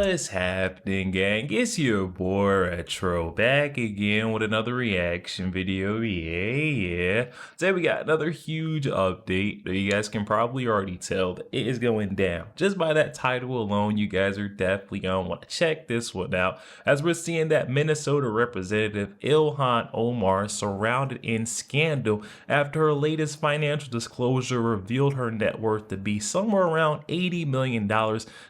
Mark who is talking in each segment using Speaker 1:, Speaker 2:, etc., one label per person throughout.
Speaker 1: What's happening, gang? It's your boy Retro back again with another reaction video. Yeah. Today we got another huge update that you guys can probably already tell that it is going down. Just by that title alone, you guys are definitely gonna want to check this one out, as we're seeing that Minnesota representative Ilhan Omar surrounded in scandal after her latest financial disclosure revealed her net worth to be somewhere around $80 million,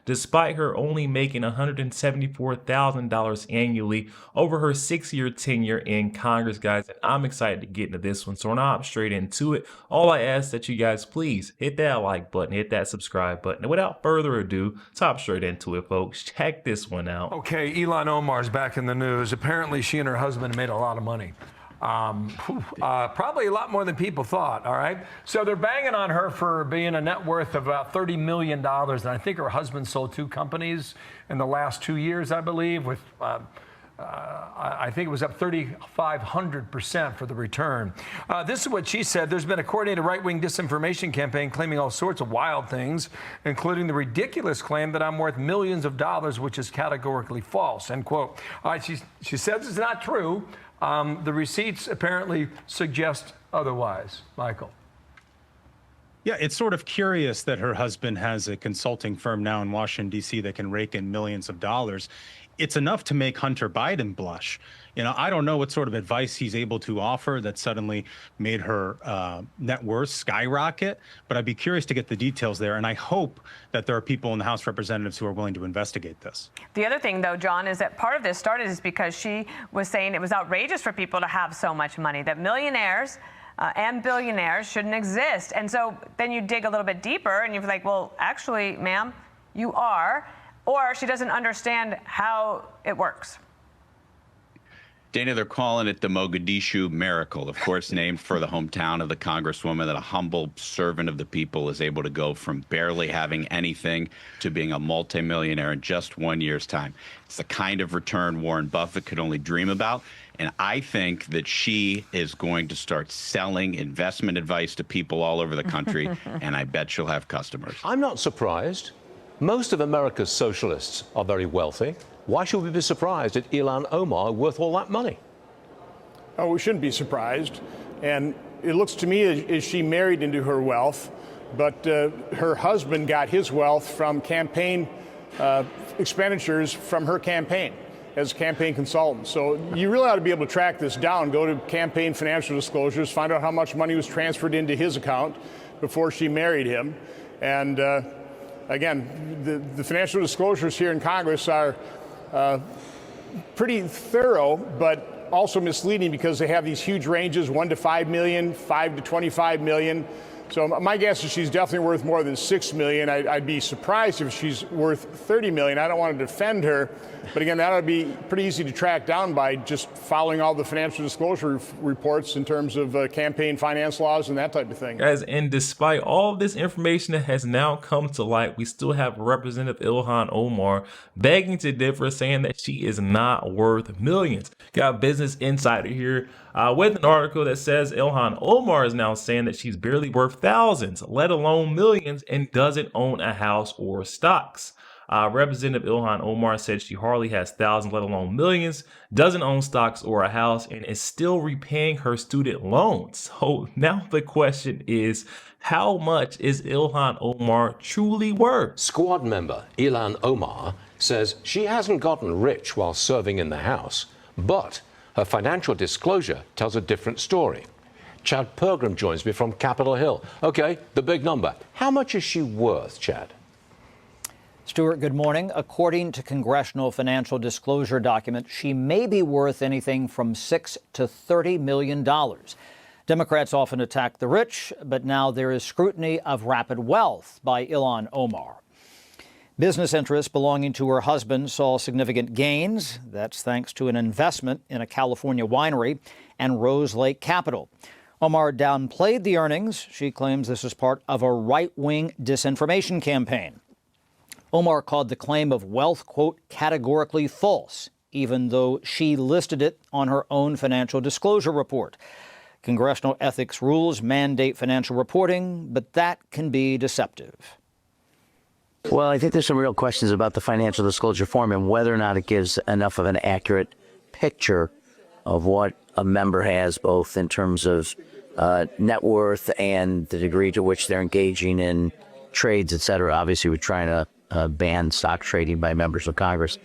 Speaker 1: despite her only making $174,000 annually over her 6-year tenure in Congress, guys. And I'm excited to get into this one, so we're not straight into it. All I ask that you guys please hit that like button, hit that subscribe button, and without further ado, top straight into it, folks. Check this one out.
Speaker 2: Okay, Ilhan Omar's back in the news. Apparently, she and her husband made a lot of money. Probably a lot more than people thought, all right? So they're banging on her for being a net worth of about $30 million, and I think her husband sold 2 companies in the last 2 years, I believe, with I think it was up 3,500% for the return. This is what she said. There's been a coordinated right-wing disinformation campaign claiming all sorts of wild things, including the ridiculous claim that I'm worth millions of dollars, which is categorically false, end quote. She says it's not true. The receipts apparently suggest otherwise. Michael.
Speaker 3: Yeah, it's sort of curious that her husband has a consulting firm now in Washington, D.C. that can rake in millions of dollars. It's enough to make Hunter Biden blush. You know, I don't know what sort of advice he's able to offer that suddenly made her net worth skyrocket, but I'd be curious to get the details there. And I hope that there are people in the House of Representatives who are willing to investigate this.
Speaker 4: The other thing, though, John, is that part of this started is because she was saying it was outrageous for people to have so much money, that millionaires and billionaires shouldn't exist. And so then you dig a little bit deeper and you're like, well, actually, ma'am, you are. Or she doesn't understand how it works.
Speaker 5: Dana, they're calling it the Mogadishu miracle, of course, named for the hometown of the Congresswoman, that a humble servant of the people is able to go from barely having anything to being a multimillionaire in just 1 year's time. It's the kind of return Warren Buffett could only dream about. And I think that she is going to start selling investment advice to people all over the country, and I bet she'll have customers.
Speaker 6: I'm not surprised. Most of America's socialists are very wealthy. Why should we be surprised at Ilhan Omar worth all that money?
Speaker 7: Oh, we shouldn't be surprised. And it looks to me as she married into her wealth, but her husband got his wealth from campaign expenditures from her campaign as a campaign consultant. So you really ought to be able to track this down. Go to campaign financial disclosures, find out how much money was transferred into his account before she married him. And again, the financial disclosures here in Congress are pretty thorough, but also misleading because they have these huge ranges, 1 to 5 million, 5 to 25 million. So my guess is she's definitely worth more than 6 million. I'd be surprised if she's worth 30 million. I don't want to defend her, but again, that would be pretty easy to track down by just following all the financial disclosure reports in terms of campaign finance laws and that type of thing.
Speaker 1: Guys, and despite all of this information that has now come to light, we still have Representative Ilhan Omar begging to differ, saying that she is not worth millions. Got Business Insider here with an article that says Ilhan Omar is now saying that she's barely worth thousands, let alone millions, and doesn't own a house or stocks. Representative Ilhan Omar said she hardly has thousands, let alone millions, doesn't own stocks or a house, and is still repaying her student loans. So now the question is, how much is Ilhan Omar truly worth?
Speaker 6: Squad member Ilhan Omar says she hasn't gotten rich while serving in the House, but her financial disclosure tells a different story. Chad Pergram joins me from Capitol Hill. Okay, the big number. How much is she worth, Chad?
Speaker 8: Stuart, good morning. According to congressional financial disclosure documents, she may be worth anything from $6 to $30 million. Democrats often attack the rich, but now there is scrutiny of rapid wealth by Ilhan Omar. Business interests belonging to her husband saw significant gains. That's thanks to an investment in a California winery and Rose Lake Capital. Omar downplayed the earnings. She claims this is part of a right-wing disinformation campaign. Omar called the claim of wealth, quote, categorically false, even though she listed it on her own financial disclosure report. Congressional ethics rules mandate financial reporting, but that can be deceptive.
Speaker 9: Well, I think there's some real questions about the financial disclosure form and whether or not it gives enough of an accurate picture of what a member has, both in terms of net worth and the degree to which they're engaging in trades, et cetera. Obviously, we're trying to ban stock trading by members of Congress.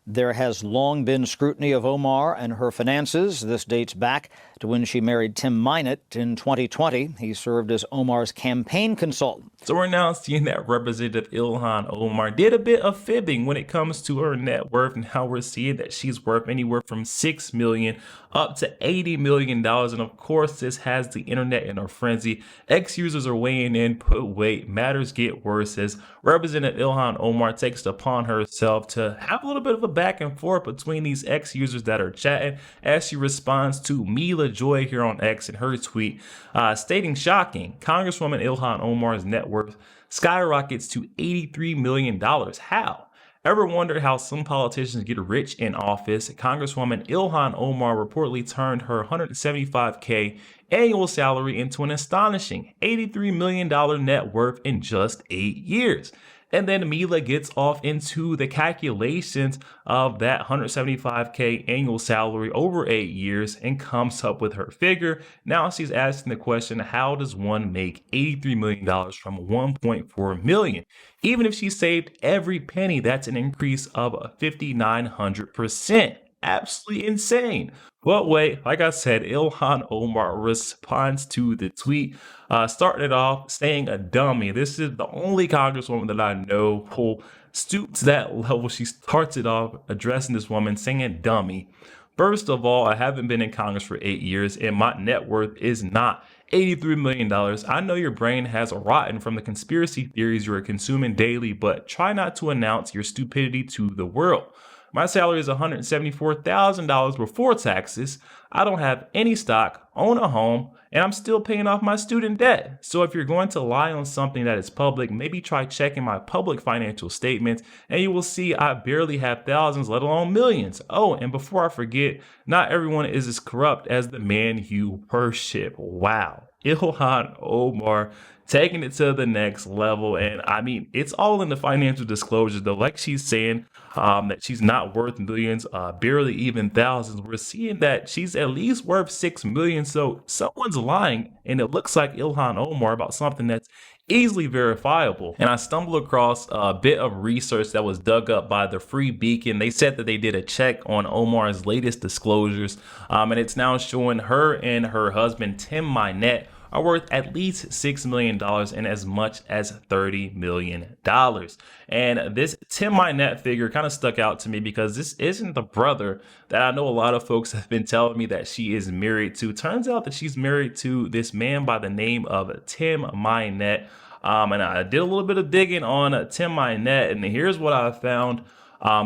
Speaker 8: There has long been scrutiny of Omar and her finances. This dates back to when she married Tim Minett in 2020. He served as Omar's campaign consultant.
Speaker 1: So we're now seeing that Representative Ilhan Omar did a bit of fibbing when it comes to her net worth, and how we're seeing that she's worth anywhere from $6 million up to $80 million. And of course, this has the internet in a frenzy. Ex-users are weighing in, but wait, matters get worse as Representative Ilhan Omar takes it upon herself to have a little bit of a back and forth between these ex-users that are chatting as she responds to Mila Joy here on X in her tweet, stating, shocking, Congresswoman Ilhan Omar's net worth skyrockets to $83 million. How? Ever wondered how some politicians get rich in office? Congresswoman Ilhan Omar reportedly turned her $175K annual salary into an astonishing $83 million net worth in just 8 years. And then Mila gets off into the calculations of that $175K annual salary over 8 years and comes up with her figure. Now she's asking the question, how does one make $83 million from $1.4 million? Even if she saved every penny, that's an increase of 5,900%. Absolutely insane. But wait, like I said, Ilhan Omar responds to the tweet, starting it off saying a dummy. This is the only congresswoman that I know who stoops to that level. She starts it off addressing this woman saying a dummy. First of all, I haven't been in Congress for 8 years and my net worth is not $83 million. I know your brain has rotten from the conspiracy theories you are consuming daily, but try not to announce your stupidity to the world. My salary is $174,000 before taxes. I don't have any stock, own a home, and I'm still paying off my student debt. So if you're going to lie on something that is public, maybe try checking my public financial statements and you will see I barely have thousands, let alone millions. Oh, and before I forget, not everyone is as corrupt as the man you worship. Wow. Ilhan Omar taking it to the next level. And I mean, it's all in the financial disclosures though. Like she's saying that she's not worth millions, barely even thousands. We're seeing that she's at least worth $6 million. So someone's lying, and it looks like Ilhan Omar about something that's easily verifiable. And I stumbled across a bit of research that was dug up by the Free Beacon. They said that they did a check on Omar's latest disclosures, and it's now showing her and her husband Tim Minett are worth at least $6 million and as much as $30 million. And this Tim Minett figure kind of stuck out to me because this isn't the brother that I know a lot of folks have been telling me that she is married to. Turns out that she's married to this man by the name of Tim Minett. And I did a little bit of digging on Tim Minett, and here's what I found.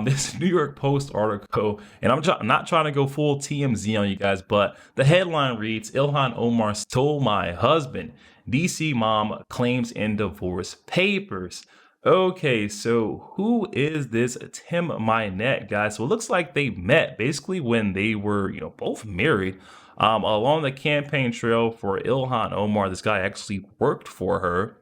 Speaker 1: This New York Post article, and I'm not trying to go full TMZ on you guys, but the headline reads, Ilhan Omar stole my husband. DC mom claims in divorce papers. Okay, so who is this Tim Minett, guys? So it looks like they met basically when they were, both married. Along the campaign trail for Ilhan Omar, this guy actually worked for her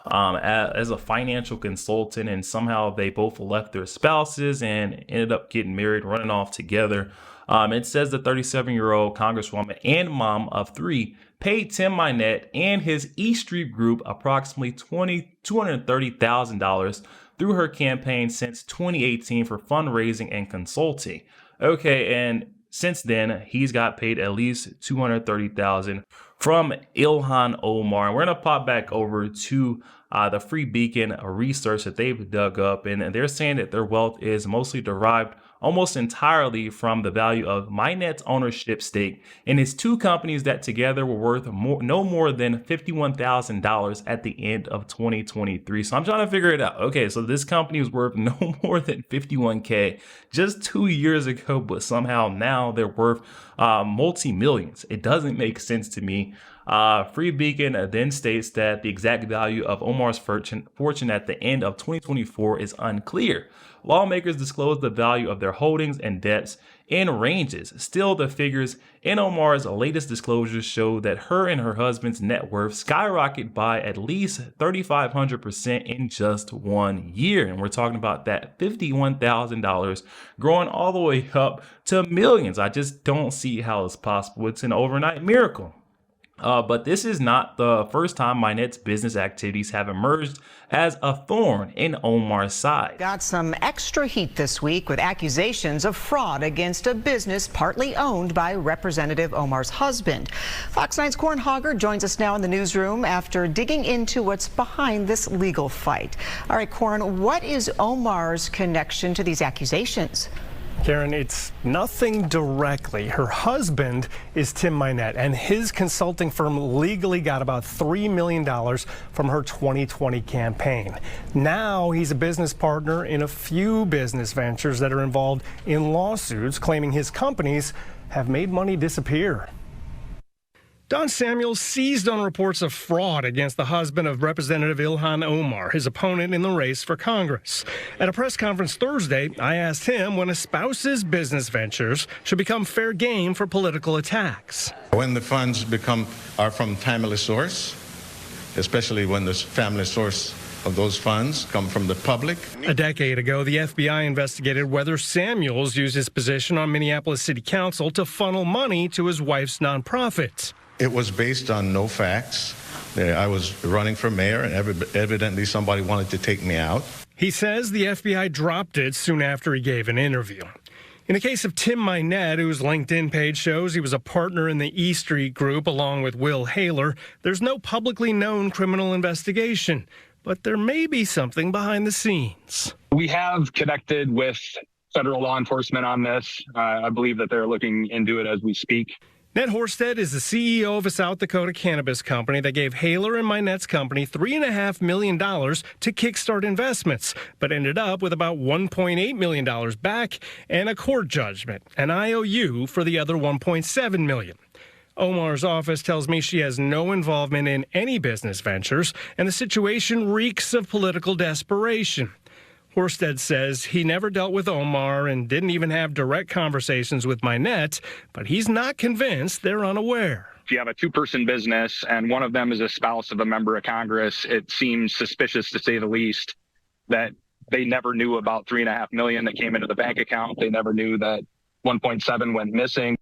Speaker 1: as a financial consultant, and somehow they both left their spouses and ended up getting married, running off together. It says the 37-year-old congresswoman and mom of 3 paid Tim Minett and his E Street group approximately $230,000 through her campaign since 2018 for fundraising and consulting. Okay, and since then, he's got paid at least $230,000 from Ilhan Omar. We're going to pop back over to the Free Beacon research that they've dug up, and they're saying that their wealth is mostly derived almost entirely from the value of Minett's ownership stake in his 2 companies that together were worth no more than $51,000 at the end of 2023. So I'm trying to figure it out. Okay, so this company was worth no more than $51K just 2 years ago, but somehow now they're worth multi-millions. It doesn't make sense to me. Free Beacon then states that the exact value of Omar's fortune at the end of 2024 is unclear. Lawmakers disclosed the value of their holdings and debts in ranges. Still, the figures in Omar's latest disclosures show that her and her husband's net worth skyrocketed by at least 3,500% in just 1 year. And we're talking about that $51,000 growing all the way up to millions. I just don't see how it's possible. It's an overnight miracle. But this is not the first time Minette's business activities have emerged as a thorn in Omar's side.
Speaker 10: Got some extra heat this week with accusations of fraud against a business partly owned by Representative Omar's husband. Fox 9's Corin Hogger joins us now in the newsroom after digging into what's behind this legal fight. All right, Corin, what is Omar's connection to these accusations?
Speaker 11: Karen, it's nothing directly. Her husband is Tim Minette, and his consulting firm legally got about $3 million from her 2020 campaign. Now he's a business partner in a few business ventures that are involved in lawsuits claiming his companies have made money disappear. Don Samuels seized on reports of fraud against the husband of Representative Ilhan Omar, his opponent in the race for Congress. At a press conference Thursday, I asked him when a spouse's business ventures should become fair game for political attacks.
Speaker 12: When the funds are from family source, especially when the family source of those funds come from the public.
Speaker 11: A decade ago, the FBI investigated whether Samuels used his position on Minneapolis City Council to funnel money to his wife's nonprofit.
Speaker 12: It was based on no facts. I was running for mayor, and evidently somebody wanted to take me out.
Speaker 11: He says the FBI dropped it soon after he gave an interview. In the case of Tim Minette, whose LinkedIn page shows he was a partner in the E Street Group along with Will Haler, there's no publicly known criminal investigation, but there may be something behind the scenes.
Speaker 13: We have connected with federal law enforcement on this. I believe that they're looking into it as we speak.
Speaker 11: Ned Horsted is the CEO of a South Dakota cannabis company that gave Haler and Minette's company $3.5 million to kickstart investments, but ended up with about $1.8 million back and a court judgment, an IOU for the other $1.7 million. Omar's office tells me she has no involvement in any business ventures, and the situation reeks of political desperation. Horsted says he never dealt with Omar and didn't even have direct conversations with Minette, but he's not convinced they're unaware.
Speaker 13: If you have a two-person business and one of them is a spouse of a member of Congress, it seems suspicious, to say the least, that they never knew about $3.5 million that came into the bank account. They never knew that 1.7 went missing.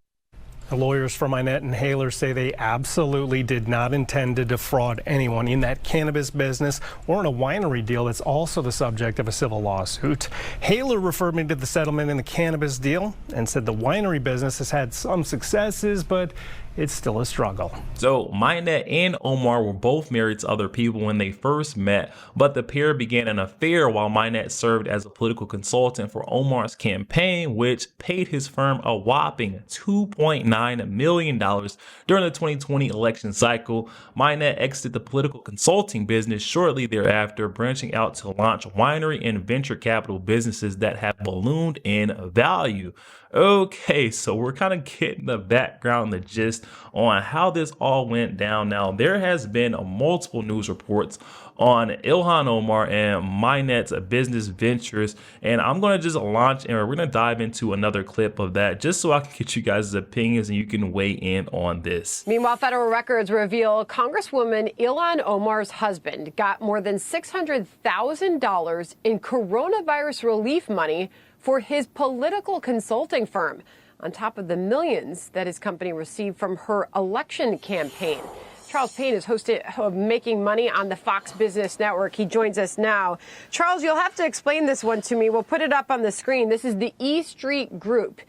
Speaker 11: The lawyers for Minette and Haler say they absolutely did not intend to defraud anyone in that cannabis business or in a winery deal that's also the subject of a civil lawsuit. Haler referred me to the settlement in the cannabis deal and said the winery business has had some successes, but it's still a struggle.
Speaker 1: So Minette and Omar were both married to other people when they first met, but the pair began an affair while Minette served as a political consultant for Omar's campaign, which paid his firm a whopping $2.9 million during the 2020 election cycle. Minette exited the political consulting business shortly thereafter, branching out to launch winery and venture capital businesses that have ballooned in value. Okay, so we're kind of getting the background, the gist on how this all went down. Now, there has been multiple news reports on Ilhan Omar and Minette's business ventures, and I'm going to just launch and we're going to dive into another clip of that just so I can get you guys' opinions and you can weigh in on this.
Speaker 14: Meanwhile, federal records reveal Congresswoman Ilhan Omar's husband got more than $600,000 in coronavirus relief money for his political consulting firm, on top of the millions that his company received from her election campaign. Charles Payne is host of Making Money on the Fox Business Network. He joins us now. Charles, you'll have to explain this one to me. We'll put it up on the screen. This is the E Street Group,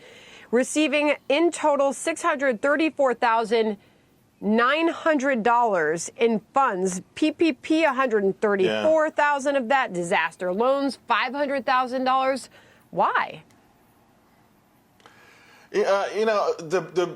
Speaker 14: receiving in total $634,900 in funds. PPP, $134,000 of that. Disaster loans, $500,000. Why?
Speaker 15: The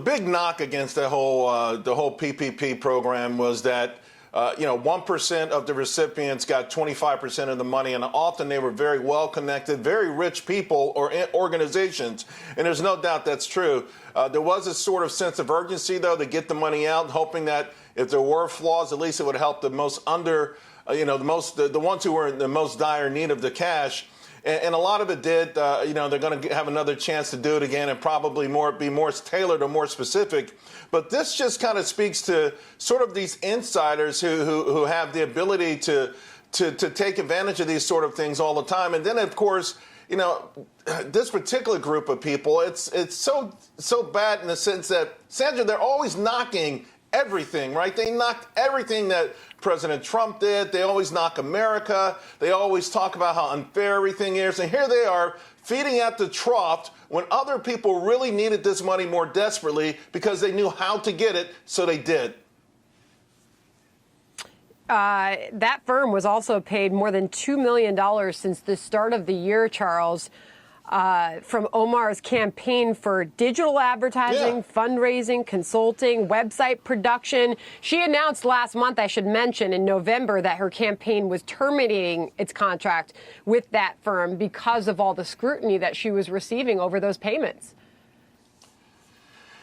Speaker 15: big knock against the whole PPP program was that 1% of the recipients got 25% of the money, and often they were very well connected, very rich people or organizations, and there's no doubt that's true. There was a sort of sense of urgency, though, to get the money out, hoping that if there were flaws, at least it would help the most the ones who were in the most dire need of the cash. and a lot of it did. They're going to have another chance to do it again, and probably be more tailored or more specific. But this just kind of speaks to sort of these insiders who have the ability to take advantage of these sort of things all the time. And then, of course, this particular group of people, it's so bad in the sense that, Sandra, they're always knocking everything, right? They knocked everything that President Trump did. They always knock America. They always talk about how unfair everything is. And here they are feeding at the trough when other people really needed this money more desperately because they knew how to get it, so they did.
Speaker 14: That firm was also paid more than $2 million since the start of the year, Charles, from Omar's campaign for digital advertising, fundraising, consulting, website production. She announced last month, I should mention, in November, that her campaign was terminating its contract with that firm because of all the scrutiny that she was receiving over those payments.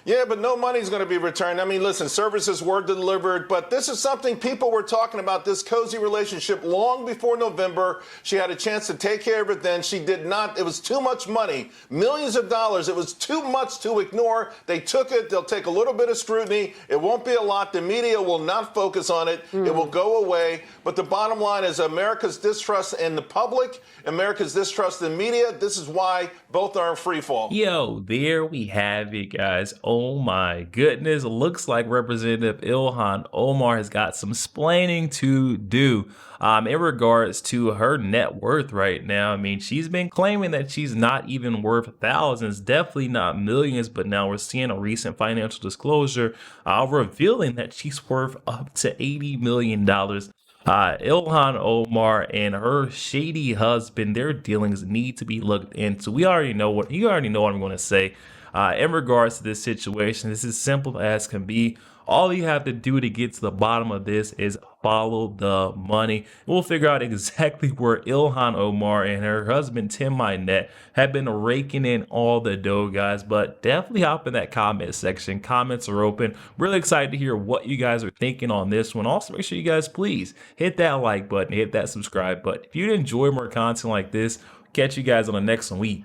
Speaker 15: Yeah, but no money's going to be returned. I mean, listen, services were delivered, but this is something people were talking about, this cozy relationship, long before November. She had a chance to take care of it then. She did not. It was too much money, millions of dollars. It was too much to ignore. They took it. They'll take a little bit of scrutiny. It won't be a lot. The media will not focus on it. It will go away. But the bottom line is America's distrust in the public, America's distrust in media. This is why both are in free fall.
Speaker 1: Yo, there we have it, guys. Oh my goodness. Looks like Representative Ilhan Omar has got some splaining to do in regards to her net worth right now. I mean, she's been claiming that she's not even worth thousands, definitely not millions, but now we're seeing a recent financial disclosure revealing that she's worth up to $80 million. Ilhan Omar and her shady husband, their dealings need to be looked into. You already know what I'm going to say. In regards to this situation, this is simple as can be. All you have to do to get to the bottom of this is follow the money. We'll figure out exactly where Ilhan Omar and her husband Tim Minette have been raking in all the dough, guys. But definitely hop in that comment section. Comments are open. Really excited to hear what you guys are thinking on this one. Also, make sure you guys please hit that like button, hit that subscribe button. If you enjoy more content like this, catch you guys on the next week.